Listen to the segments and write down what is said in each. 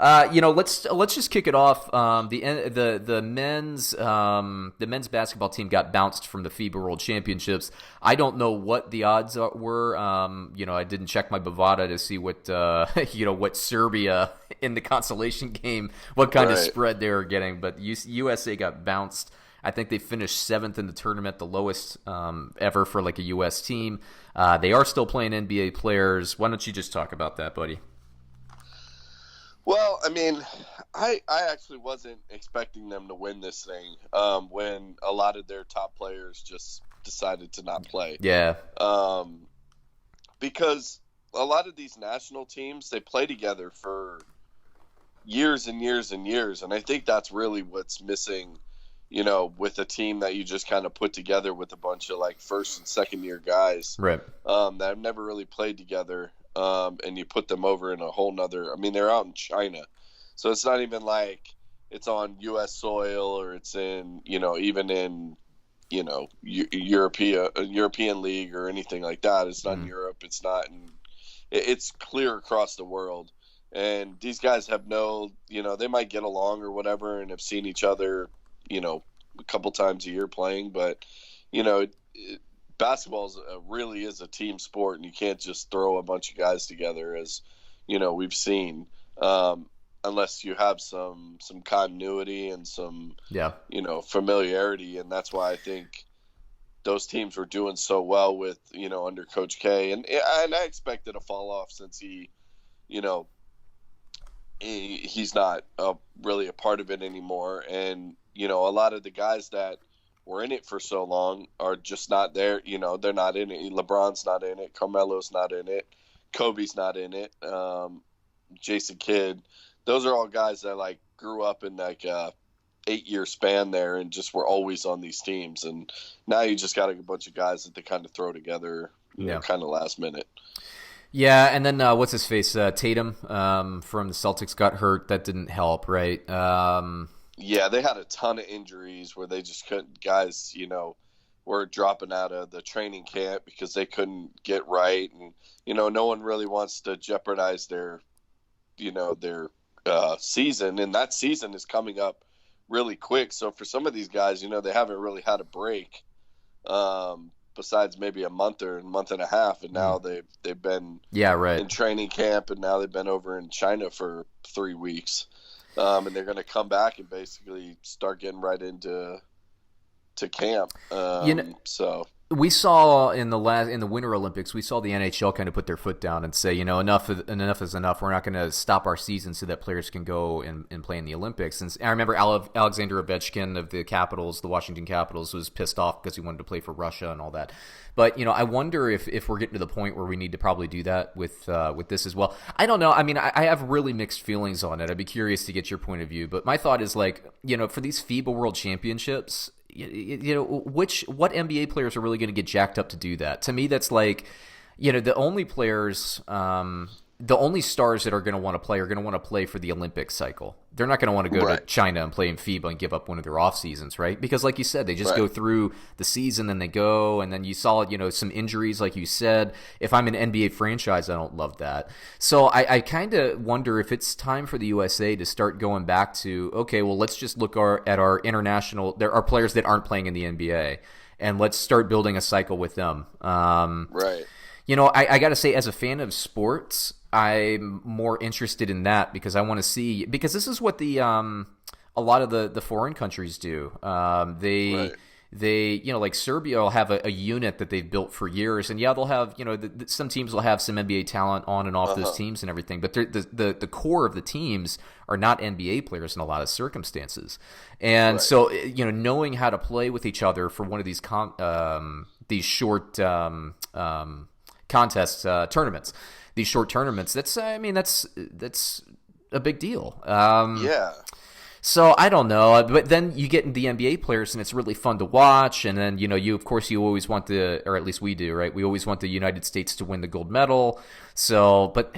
Let's just kick it off. The men's basketball team got bounced from the FIBA World Championships. I don't know what the odds were. I didn't check my Bovada to see what what Serbia in the consolation game, what kind of spread they were getting. But USA got bounced. I think they finished 7th in the tournament, the lowest ever for like a U.S. team. They are still playing NBA players. Why don't you just talk about that, buddy? Well, I mean, I actually wasn't expecting them to win this thing when a lot of their top players just decided to not play. Yeah. Because a lot of these national teams, they play together for years and years and years. And I think that's really what's missing, with a team that you just kind of put together with a bunch of like first and second year guys right. That have never really played together. And you put them over in a whole nother – I mean, they're out in China. So it's not even like it's on U.S. soil or it's in, even in, European League or anything like that. It's not in Europe. It's not in – it's clear across the world. And these guys have they might get along or whatever and have seen each other, a couple times a year playing. But, basketball really is a team sport, and you can't just throw a bunch of guys together as, we've seen, unless you have some continuity and some, familiarity. And that's why I think those teams were doing so well with, under Coach K. And I expected a fall off since he's not really a part of it anymore. And, a lot of the guys that were in it for so long are just not there. They're not in it. LeBron's not in it. Carmelo's not in it. Kobe's not in it. Jason Kidd. Those are all guys that like grew up in like a 8-year span there and just were always on these teams. And now you just got a bunch of guys that they kind of throw together, kind of last minute. Yeah, and then what's his face? Tatum from the Celtics got hurt. That didn't help, right? Yeah, they had a ton of injuries where they just couldn't. Guys, were dropping out of the training camp because they couldn't get right, and no one really wants to jeopardize their season, and that season is coming up really quick. So for some of these guys, they haven't really had a break, besides maybe a month or a month and a half, and now they've been in training camp, and now they've been over in China for 3 weeks. And they're going to come back and basically start getting right into camp. So we saw in the Winter Olympics, we saw the NHL kind of put their foot down and say, enough is enough. We're not going to stop our season so that players can go and play in the Olympics. And I remember Alexander Ovechkin of the Capitals, the Washington Capitals, was pissed off because he wanted to play for Russia and all that. But I wonder if we're getting to the point where we need to probably do that with this as well. I don't know. I mean, I have really mixed feelings on it. I'd be curious to get your point of view. But my thought is like, for these FIBA World Championships, what NBA players are really going to get jacked up to do that? To me, that's like, the only players, the only stars that are going to want to play for the Olympic cycle. They're not going to want to go to China and play in FIBA and give up one of their off seasons, right? Because like you said, they just go through the season and they go, and then you saw, some injuries, like you said. If I'm an NBA franchise, I don't love that. So I kind of wonder if it's time for the USA to start going back to, okay, well, let's just look at our international, there are players that aren't playing in the NBA, and let's start building a cycle with them. Right. I got to say, as a fan of sports, I'm more interested in that because I want to see, because this is what a lot of the foreign countries do. They like Serbia will have a unit that they've built for years, and they'll have, some teams will have some NBA talent on and off those teams and everything, but the core of the teams are not NBA players in a lot of circumstances. And so, knowing how to play with each other for one of these short contests, tournaments, these short tournaments, that's a big deal. So I don't know, but then you get into the NBA players, and it's really fun to watch. And then you of course you always want or at least we do, right? We always want the United States to win the gold medal. So, but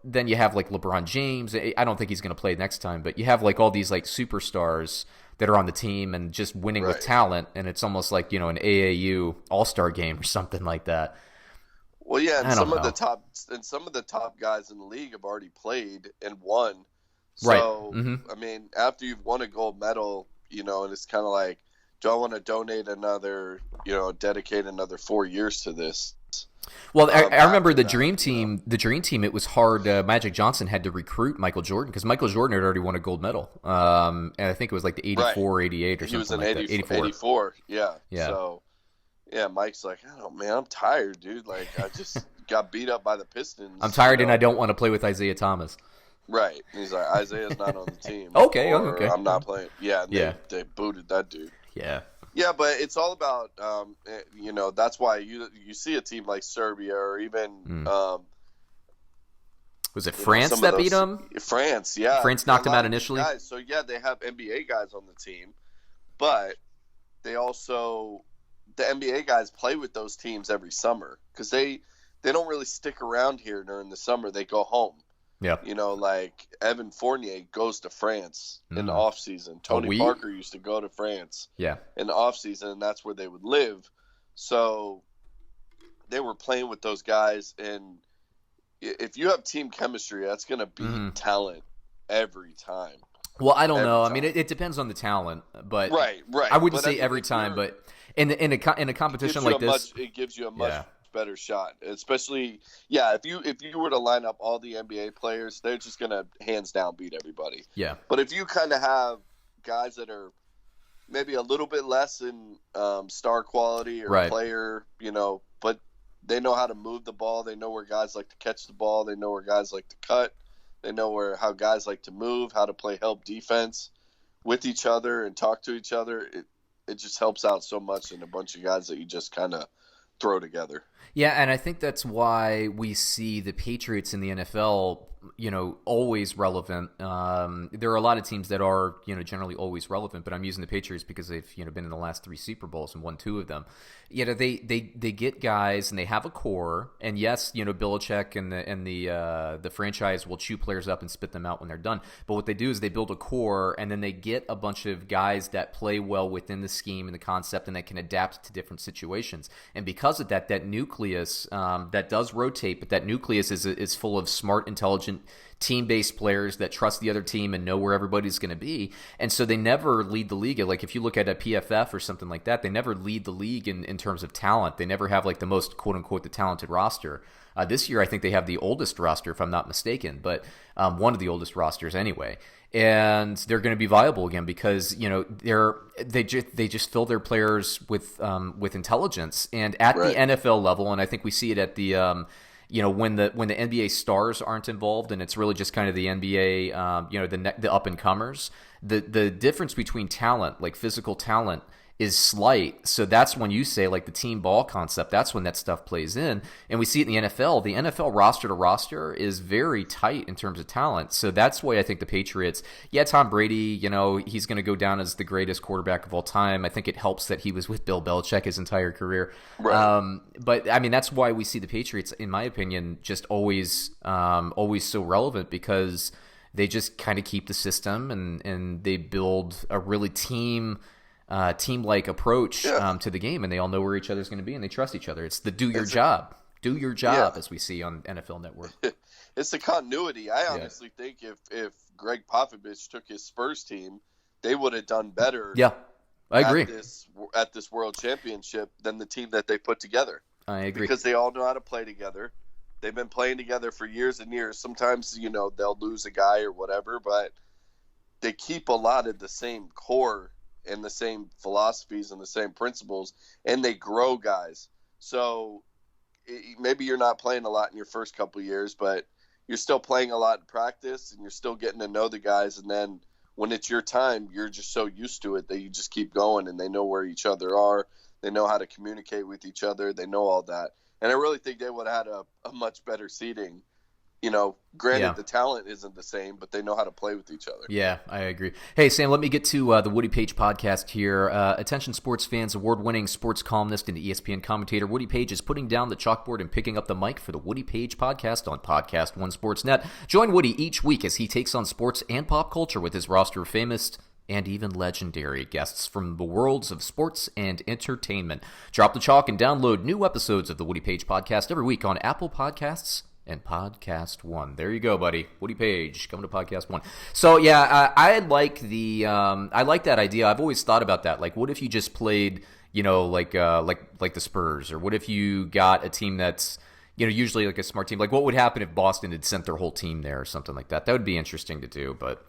then you have like LeBron James. I don't think he's going to play next time, but you have like all these like superstars that are on the team and just winning with talent, and it's almost like an AAU All-Star game or something like that. Well, yeah, and some of the top guys in the league have already played and won Right. So, I mean, after you've won a gold medal, and it's kind of like, do I want to donate another, dedicate another 4 years to this? Well, I remember the that, Dream Team. The Dream Team. It was hard. Magic Johnson had to recruit Michael Jordan because Michael Jordan had already won a gold medal. And I think it was like the 84 or 88 or He something was in like that. 84. Yeah. Yeah. So, yeah, Mike's like, I don't know, man, I'm tired, dude. Like, I just got beat up by the Pistons. I'm tired and I don't want to play with Isaiah Thomas. Right. And he's like, Isaiah's not on the team. Okay. I'm not playing. Yeah. They booted that dude. Yeah. Yeah, but it's all about, that's why you see a team like Serbia or even was it France that beat them? France, yeah. France knocked them out initially. Guys. So, yeah, they have NBA guys on the team, but they also the NBA guys play with those teams every summer because they don't really stick around here during the summer. They go home. Yeah. Like Evan Fournier goes to France in the off season. Tony Parker used to go to France in the off season, and that's where they would live. So they were playing with those guys, and if you have team chemistry, that's going to be talent every time. Well, I don't know. I mean, it depends on the talent, but right. I wouldn't say every time, but in a competition like this, it gives you a much better shot. Especially, if you were to line up all the NBA players, they're just gonna hands down beat everybody. Yeah. But if you kind of have guys that are maybe a little bit less in star quality or player, but they know how to move the ball. They know where guys like to catch the ball. They know where guys like to cut. They know how guys like to move, how to play help defense with each other and talk to each other. It just helps out so much in a bunch of guys that you just kind of throw together. Yeah, and I think that's why we see the Patriots in the NFL, always relevant. There are a lot of teams that are, generally always relevant, but I'm using the Patriots because they've, been in the last 3 Super Bowls and won 2 of them. They get guys and they have a core, and yes, Belichick and the franchise will chew players up and spit them out when they're done. But what they do is they build a core, and then they get a bunch of guys that play well within the scheme and the concept, and that can adapt to different situations. And because of that nucleus that does rotate, but that nucleus is full of smart, intelligent, team-based players that trust the other team and know where everybody's going to be. And so they never lead the league. Like if you look at a PFF or something like that, they never lead the league in terms of talent. They never have like the most quote-unquote the talented roster. This year I think they have the oldest roster, if I'm not mistaken, but one of the oldest rosters anyway. And they're going to be viable again because they just fill their players with intelligence. And at the NFL level, and I think we see it at the when the NBA stars aren't involved and it's really just kind of the NBA the up and comers, the difference between talent, like physical talent, is slight. So that's when you say like the team ball concept, that's when that stuff plays in. And we see it in the NFL. The NFL roster to roster is very tight in terms of talent. So that's why I think the Patriots, Tom Brady, he's going to go down as the greatest quarterback of all time. I think it helps that he was with Bill Belichick his entire career. Right. But I mean, that's why we see the Patriots, in my opinion, just always so relevant because they just kind of keep the system and they build a really team-like approach to the game, and they all know where each other's going to be, and they trust each other. It's the do your job, as we see on NFL Network. It's the continuity. I honestly think if Greg Popovich took his Spurs team, they would have done better. Yeah, I agree. At this World Championship than the team that they put together. I agree because they all know how to play together. They've been playing together for years and years. Sometimes they'll lose a guy or whatever, but they keep a lot of the same core and the same philosophies and the same principles, and they grow guys. So maybe you're not playing a lot in your first couple of years, but you're still playing a lot in practice, and you're still getting to know the guys. And then when it's your time, you're just so used to it that you just keep going, and they know where each other are. They know how to communicate with each other. They know all that. And I really think they would have had a much better seeding. Granted, the talent isn't the same, but they know how to play with each other. Yeah, I agree. Hey, Sam, let me get to the Woody Page podcast here. Attention sports fans, award-winning sports columnist and ESPN commentator Woody Page is putting down the chalkboard and picking up the mic for the Woody Page podcast on Podcast One Sportsnet. Join Woody each week as he takes on sports and pop culture with his roster of famous and even legendary guests from the worlds of sports and entertainment. Drop the chalk and download new episodes of the Woody Page podcast every week on Apple Podcasts and Podcast One. There you go, buddy. Woody Page coming to Podcast One. So yeah, I like I like that idea. I've always thought about that. Like, what if you just played, like the Spurs, or what if you got a team that's, usually like a smart team. Like, what would happen if Boston had sent their whole team there or something like that? That would be interesting to do, but